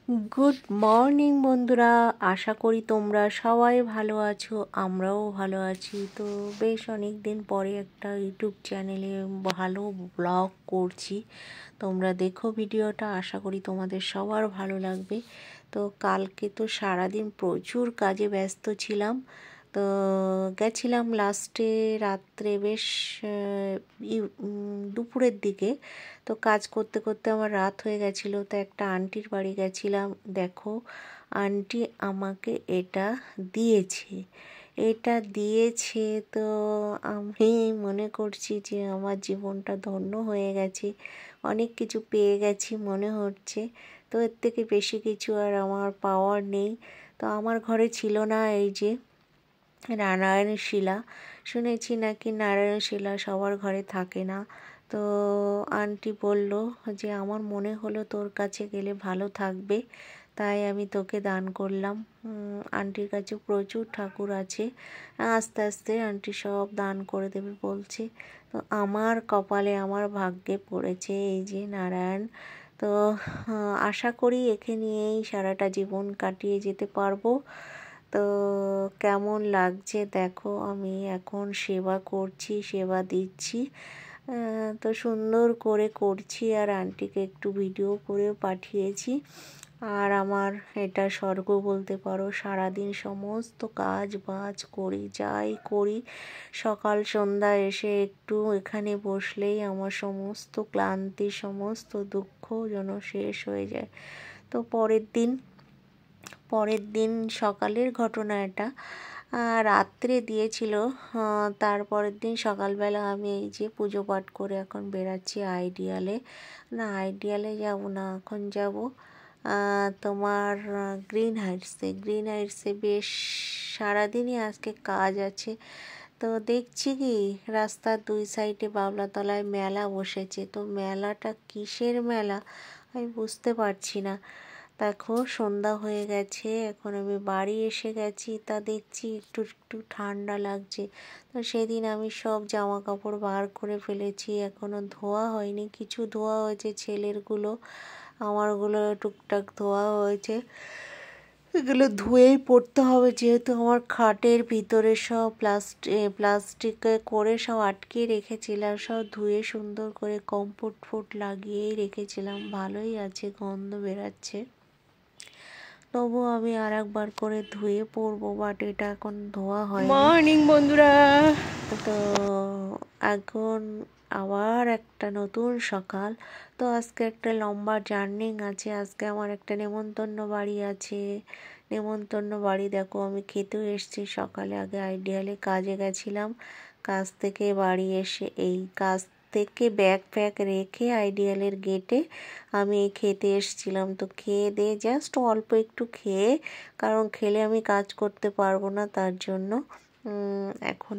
Good morning বন্ধুরা, আশা করি তোমরা সবাই ভালো আছো। আমরাও ভালো আছি। তো বেশ অনেক দিন পরে একটা ইউটিউব চ্যানেলে ভালো ব্লগ করছি। তোমরা দেখো ভিডিওটা, আশা করি তোমাদের সবার ভালো লাগবে। তো কালকে তো সারাদিন প্রচুর কাজে ব্যস্ত ছিলাম। তো গেছিলাম লাস্টে রাত্রে বেশ দুপুরের দিকে। তো কাজ করতে করতে আমার রাত হয়ে গেছিলো। তো একটা আন্টির বাড়ি গেছিলাম। দেখো, আন্টি আমাকে এটা দিয়েছে। তো আমি মনে করছি যে আমার জীবনটা ধন্য হয়ে গেছে, অনেক কিছু পেয়ে গেছি মনে হচ্ছে। তো এর থেকে বেশি কিছু আর আমার পাওয়ার নেই। তো আমার ঘরে ছিল না এই যে নারায়ণ শিলা। শুনেছি নাকি নারায়ণ শিলা সবার ঘরে থাকে না। তো আন্টি বলল যে আমার মনে হলো তোর কাছে গেলে ভালো থাকবে, তাই আমি তোকে দান করলাম। আন্টির কাছে প্রচুর ঠাকুর আছে, আস্তে আস্তে আন্টি সব দান করে দেবে বলছে। তো আমার কপালে, আমার ভাগ্যে পড়েছে এই যে নারায়ণ। তো আশা করি একে নিয়েই সারাটা জীবন কাটিয়ে যেতে পারবো। তো কেমন লাগছে দেখো, আমি এখন সেবা করছি, সেবা দিচ্ছি। তো সুন্দর করে করছি, আর আন্টিকে একটু ভিডিও করেও পাঠিয়েছি। আর আমার এটা স্বর্গ বলতে পারো। সারাদিন সমস্ত কাজ বাজ করি, যাই করি, সকাল সন্ধ্যা এসে একটু এখানে বসলেই আমার সমস্ত ক্লান্তি, সমস্ত দুঃখ যেন শেষ হয়ে যায়। তো পরের দিন সকালের ঘটনা এটা, রাত্রে দিয়েছিল। তারপরের দিন সকালবেলা আমি এই যে পুজো পাঠ করে এখন বেরাচ্ছি আইডিয়ালে। না, আইডিয়ালে যাব না, এখন যাব তোমার গ্রিন হাইটসে বেশ সারাদিনই আজকে কাজ আছে। তো দেখছি কি রাস্তার দুই সাইডে বাবলাতলায় মেলা বসেছে। তো মেলাটা কিসের মেলা আমি বুঝতে পারছি না। দেখো সন্ধ্যা হয়ে গেছে, এখন আমি বাড়ি এসে গেছি। তা দেখছি একটু একটু ঠান্ডা লাগছে। তো সেদিন আমি সব জামা কাপড় বার করে ফেলেছি, এখনও ধোয়া হয়নি। কিছু ধোয়া হয়েছে ছেলেরগুলো, আমারগুলো টুকটাক ধোয়া হয়েছে। এগুলো ধুয়েই পড়তে হবে, যেহেতু আমার খাটের ভিতরে সব প্লাস্টিকে করে সব আটকিয়ে রেখেছিলাম। সব ধুয়ে সুন্দর করে কমফোর্ট লাগিয়েই রেখেছিলাম। ভালোই আছে, গন্ধ বেরাচ্ছে। তবু আমি আর একবার করে ধুয়ে পরবো, বাট এটা এখন ধোয়া হয়। মর্নিং বন্ধুরা, তো এখন আবার একটা নতুন সকাল। তো আজকে একটা লম্বা জার্নি আছে। আজকে আমার একটা নেমন্তন্ন বাড়ি আছে। নেমন্তন্ন বাড়ি দেখো, আমি খেতেও এসেছি। সকালে আগে আইডিয়ালে কাজে গেছিলাম, কাজ থেকে বাড়ি এসে এই কাজ থেকে ব্যাগ ফ্যাগ রেখে আইডিয়ালের গেটে আমি খেতে এসেছিলাম। তো খেয়ে দিয়ে জাস্ট অল্প একটু খেয়ে, কারণ খেলে আমি কাজ করতে পারবো না, তার জন্য এখন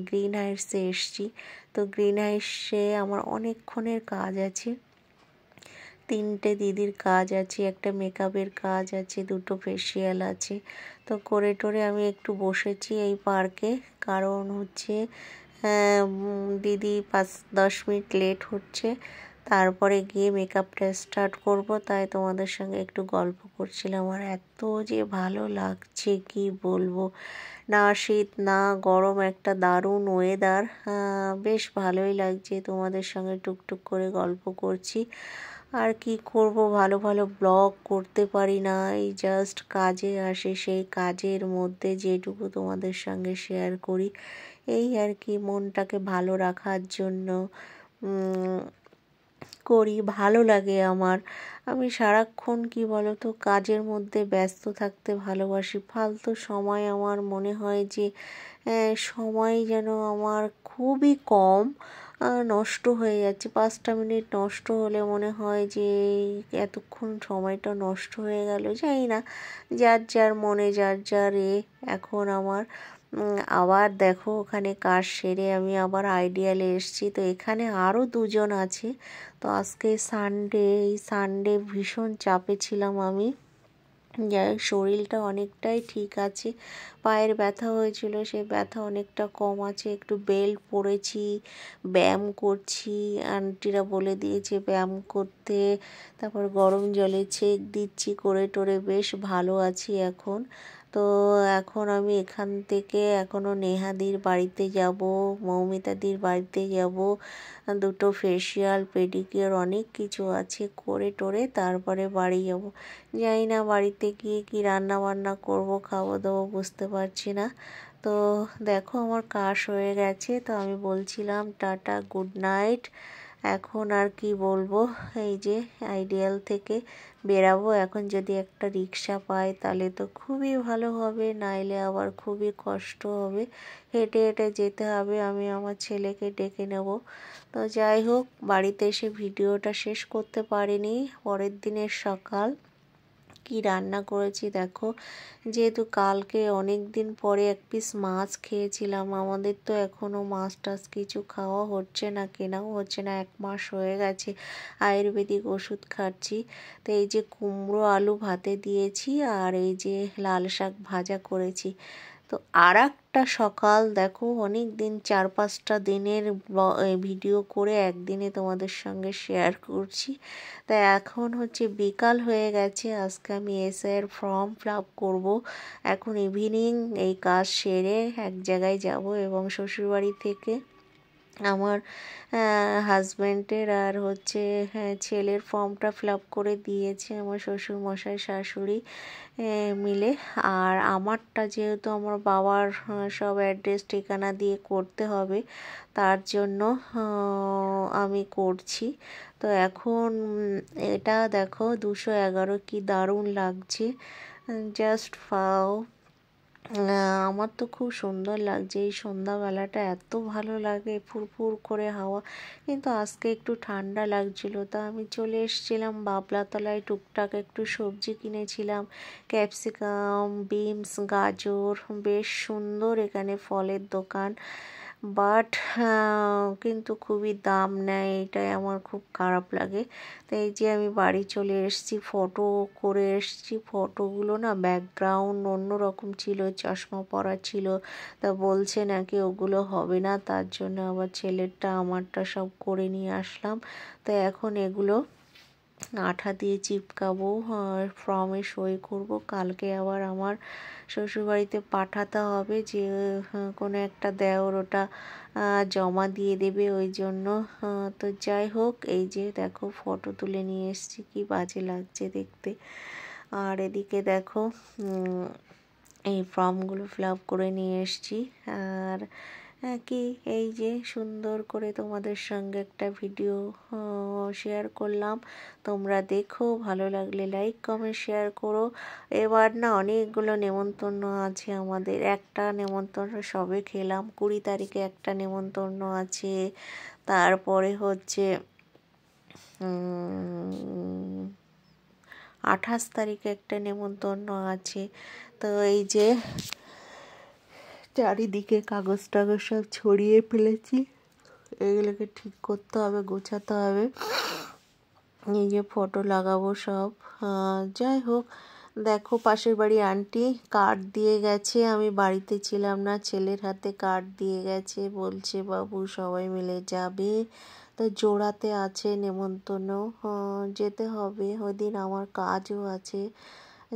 গ্রিন হাইটসে এসছি। তো গ্রিন হাইটসে আমার অনেকক্ষণের কাজ আছে। 3টে দিদির কাজ আছে, একটা মেকআপের কাজ আছে, 2টো ফেসিয়াল আছে। তো করে টোরে আমি একটু বসেছি এই পার্কে, কারণ হচ্ছে দিদি 5-10 মিনিট লেট হচ্ছে। তারপরে গিয়ে মেকআপটা স্টার্ট করব, তাই তোমাদের সঙ্গে একটু গল্প করছিলাম। আর এত যে ভালো লাগছে কি বলবো, না শীত না গরম, একটা দারুণ ওয়েদার। বেশ ভালোই লাগছে, তোমাদের সঙ্গে টুকটুক করে গল্প করছি। আর কি করব, ভালো ভালো ব্লগ করতে পারি না, এই জাস্ট কাজে আসে, সেই কাজের মধ্যে যেটুকু তোমাদের সঙ্গে শেয়ার করি, এই আর কি, মনটাকে ভালো রাখার জন্য করি, ভালো লাগে আমার। আমি সারাক্ষণ কি বলো তো, কাজের মধ্যে ব্যস্ত থাকতে ভালোবাসি। ফালতু সময় আমার মনে হয় যে সময় যেন আমার খুবই কম নষ্ট হয়ে যাচ্ছে। 5টা মিনিট নষ্ট হলে মনে হয় যে এতক্ষণ সময়টা নষ্ট হয়ে গেল। জানি না, যার যার মনে যার যার এখন আমার আবার দেখো ওখানে কাজ সেরে আমি আবার আইডিয়ালে এসেছি। তো এখানে আরও 2জন আছে। তো আজকে সানডে, এই সানডে ভীষণ চাপে ছিলাম আমি। যাই হোক শরীরটা অনেকটাই ঠিক আছে। পায়ের ব্যথা হয়েছিল, সেই ব্যথা অনেকটা কম আছে। একটু বেল্ট পরেছি, ব্যায়াম করছি, আন্টিরা বলে দিয়েছে ব্যায়াম করতে। তারপর গরম জলে ছেঁক দিচ্ছি, করে টোরে বেশ ভালো আছি এখন। তো এখন আমি এখান থেকে এখনও নেহাদির বাড়িতে যাব, মৌমিতাদির বাড়িতে যাব। দুটো ফেসিয়াল, পেডিকিওর অনেক কিছু আছে, করে টোরে তারপরে বাড়ি যাব। জানি না বাড়িতে গিয়ে কি রান্না বান্না করব, খাবো দাবো বুঝতে পারছি না। তো দেখো আমার কাশ হয়ে গেছে, তো আমি বলছিলাম টাটা, গুড নাইট। এখন আর কি বলবো, এই যে আইডিয়াল থেকে বেরাবো। এখন যদি একটা রিক্সা পাই তাহলে তো খুবই ভালো হবে, নাইলে আবার খুবই কষ্ট হবে, হেঁটে হেঁটে যেতে হবে। আমি আমার ছেলেকে ডেকে নেব। তো যাই হোক, বাড়িতে এসে ভিডিওটা শেষ করতে পারিনি। পরের দিনের সকাল কি রান্না করেছি দেখো। যেহেতু কালকে অনেক দিন পরে এক পিস মাছ খেয়েছিলাম, আমাদের তো এখনও মাছ টাছ কিছু খাওয়া হচ্ছে না, কেনাও হচ্ছে না, 1 মাস হয়ে গেছে আয়ুর্বেদিক ওষুধ খাচ্ছি। তো এই যে কুমড়ো আলু ভাতে দিয়েছি, আর এই যে লাল শাক ভাজা করেছি। তো আর একটা সকাল দেখো, অনেক দিন 4-5টা দিনের ভিডিও করে একদিনে তোমাদের সঙ্গে শেয়ার করছি। তাই এখন হচ্ছে বিকাল হয়ে গেছে, আজকে আমি এসআইয়ের ফর্ম ফিল আপ করবো। এখন ইভিনিং এই কাজ সেরে এক জায়গায় যাব, এবং শ্বশুরবাড়ি থেকে আমার হাজব্যান্ডের আর হচ্ছে ছেলের ফর্মটা ফিল আপ করে দিয়েছে আমার শ্বশুর মশাই শাশুড়ি মিলে। আর আমারটা যেহেতু আমার বাবার সব অ্যাড্রেস ঠিকানা দিয়ে করতে হবে, তার জন্য আমি করছি। তো এখন এটা দেখো 211 কি দারুণ লাগছে, জাস্ট ফাও। আমার তো খুব সুন্দর লাগছে, এই সন্ধ্যাবেলাটা এত ভালো লাগে, ফুরফুর করে হাওয়া। কিন্তু আজকে একটু ঠান্ডা লাগছিল, তা আমি চলে এসেছিলাম বাবলাতলায়, টুকটাক একটু সবজি কিনেছিলাম, ক্যাপসিকাম, বিনস, গাজর। বেশ সুন্দর এখানে ফলের দোকান, বাট কিন্তু খুবই দাম নেয়, এটাই আমার খুব খারাপ লাগে। তো এই যে আমি বাড়ি চলে এসেছি, ফটো করে এসেছি। ফটোগুলো না ব্যাকগ্রাউন্ড অন্যরকম ছিল, চশমা পরা ছিল। তা বলছে নাকি ওগুলো হবে না, তার জন্য আবার ছেলেরটা আমারটা সব করে নিয়ে আসলাম। তো এখন এগুলো আঠা দিয়ে চিপকাবো, ফর্মে সই করব। কালকে আবার আমার শ্বশুরবাড়িতে পাঠাতে হবে, যে কোনো একটা দেওর ওটা জমা দিয়ে দেবে, ওই জন্য। তো যাই হোক, এই যে দেখো ফটো তুলে নিয়ে এসেছি, কি বাজে লাগছে দেখতে। আর এদিকে দেখো এই ফর্মগুলো ফিল আপ করে নিয়ে এসেছি। আর কি এই যে সুন্দর করে তোমাদের সঙ্গে একটা ভিডিও শেয়ার করলাম। তোমরা দেখো, ভালো লাগলে লাইক কমেন্ট শেয়ার করো। এবার না অনেকগুলো নেমন্তন্ন আছে আমাদের, একটা নেমন্তন্ন সবে খেলাম, 20 তারিখে একটা নেমন্তন্ন আছে, তারপরে হচ্ছে 28 তারিখে একটা নেমন্তন্ন আছে। তো এই যে চারিদিকে কাগজ টাগজ সব ছড়িয়ে ফেলেছি, এগুলোকে ঠিক করতে হবে, গোছাতে হবে। এই যে ফটো লাগাবো সব। যাই হোক, দেখো পাশের বাড়ি আন্টি কার্ড দিয়ে গেছে, আমি বাড়িতে ছিলাম না, ছেলের হাতে কার্ড দিয়ে গেছে, বলছে বাবু সবাই মিলে যাবে। তো জোড়াতে আছে নেমন্তন্ন, যেতে হবে। ওই দিন আমার কাজও আছে,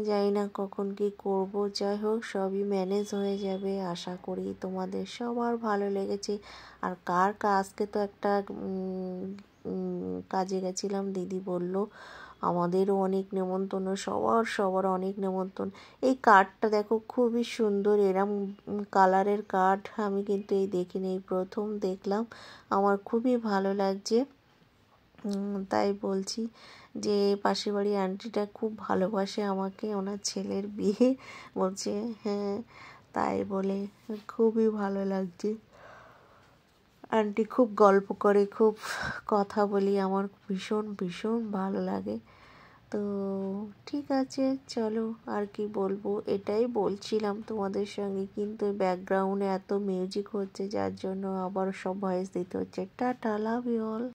জানি না কখন কি করব। যাই হোক, সবই ম্যানেজ হয়ে যাবে আশা করি। তোমাদের সবার ভালো লেগেছে। আর কার আজকে তো একটা কাজে গেছিলাম, দিদি বলল আমাদেরও অনেক নেমন্তন্ন, সবার অনেক নেমন্তন্ন। এই কার্ডটা দেখো খুবই সুন্দর, এরম কালারের কার্ড আমি কিন্তু এই দেখিনি, এই প্রথম দেখলাম, আমার খুবই ভালো লাগছে। তাই বলছি যে পাশের বাড়ি আন্টিটা খুব ভালোবাসে আমাকে, ওনার ছেলের বিয়ে, বলছে হ্যাঁ, তাই বলে খুবই ভালো লাগছে। আন্টি খুব গল্প করে, খুব কথা বলি, আমার ভীষণ ভীষণ ভালো লাগে। তো ঠিক আছে, চলো আর কি বলবো, এটাই বলছিলাম তোমাদের সঙ্গে, কিন্তু ব্যাকগ্রাউন্ডে এত মিউজিক হচ্ছে, যার জন্য আবার সব ভয়েস দিতে হচ্ছে। Ta ta, love you all.